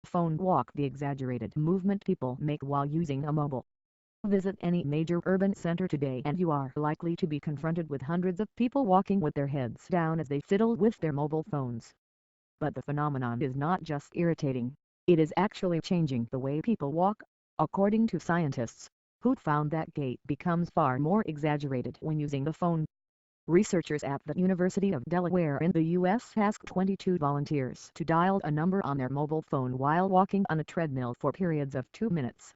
Phone walk: the exaggerated movement people make while using a mobile. Visit any major urban center today and you are likely to be confronted with hundreds of people walking with their heads down as they fiddle with their mobile phones. But the phenomenon is not just irritating, it is actually changing the way people walk, according to scientists, who found that gait becomes far more exaggerated when using the phone. Researchers at the University of Delaware in the U.S. asked 22 volunteers to dial a number on their mobile phone while walking on a treadmill for periods of 2 minutes.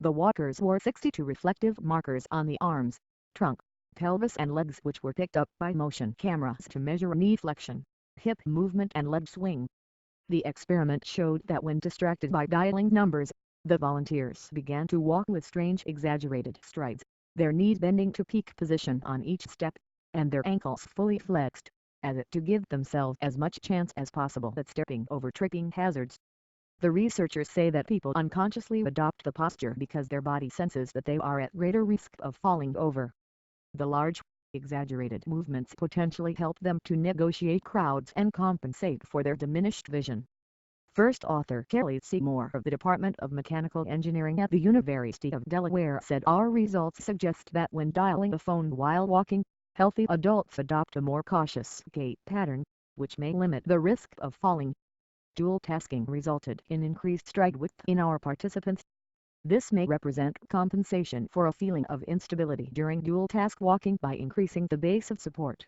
The walkers wore 62 reflective markers on the arms, trunk, pelvis and legs, which were picked up by motion cameras to measure knee flexion, hip movement and leg swing. The experiment showed that when distracted by dialing numbers, the volunteers began to walk with strange exaggerated strides, their knees bending to peak position on each step, and their ankles fully flexed, as if to give themselves as much chance as possible at stepping over tripping hazards. The researchers say that people unconsciously adopt the posture because their body senses that they are at greater risk of falling over. The large, exaggerated movements potentially help them to negotiate crowds and compensate for their diminished vision. First author Kelly Seymour of the Department of Mechanical Engineering at the University of Delaware said our results suggest that when dialing a phone while walking, healthy adults adopt a more cautious gait pattern, which may limit the risk of falling. Dual tasking resulted in increased stride width in our participants. This may represent compensation for a feeling of instability during dual task walking by increasing the base of support.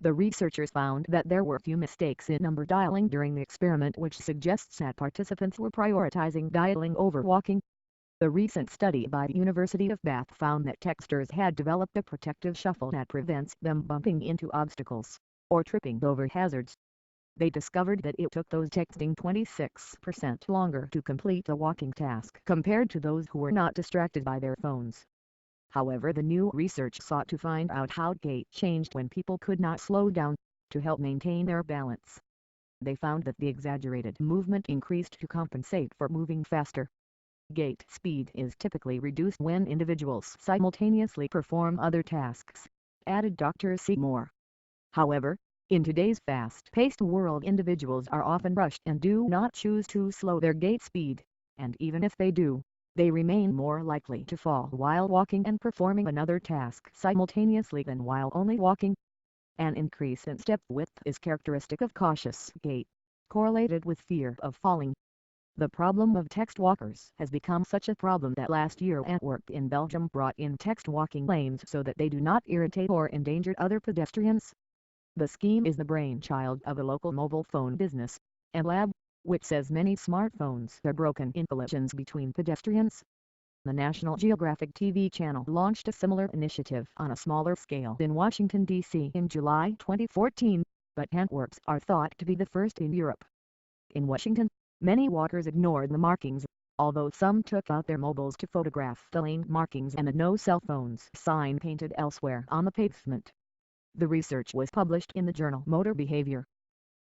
The researchers found that there were few mistakes in number dialing during the experiment, which suggests that participants were prioritizing dialing over walking. The recent study by the University of Bath found that texters had developed a protective shuffle that prevents them bumping into obstacles or tripping over hazards. They discovered that it took those texting 26% longer to complete a walking task compared to those who were not distracted by their phones. However, the new research sought to find out how gait changed when people could not slow down to help maintain their balance. They found that the exaggerated movement increased to compensate for moving faster. Gait speed is typically reduced when individuals simultaneously perform other tasks, added Dr. Seymour. However, in today's fast-paced world, individuals are often rushed and do not choose to slow their gait speed, and even if they do, they remain more likely to fall while walking and performing another task simultaneously than while only walking. An increase in step width is characteristic of cautious gait, correlated with fear of falling. The problem of text walkers has become such a problem that last year Antwerp in Belgium brought in text walking lanes so that they do not irritate or endanger other pedestrians. The scheme is the brainchild of a local mobile phone business, Lab, which says many smartphones are broken in collisions between pedestrians. The National Geographic TV channel launched a similar initiative on a smaller scale in Washington, D.C. in July 2014, but Antwerp's are thought to be the first in Europe. In Washington, many walkers ignored the markings, although some took out their mobiles to photograph the lane markings and a "no cell phones" sign painted elsewhere on the pavement. The research was published in the journal Motor Behavior.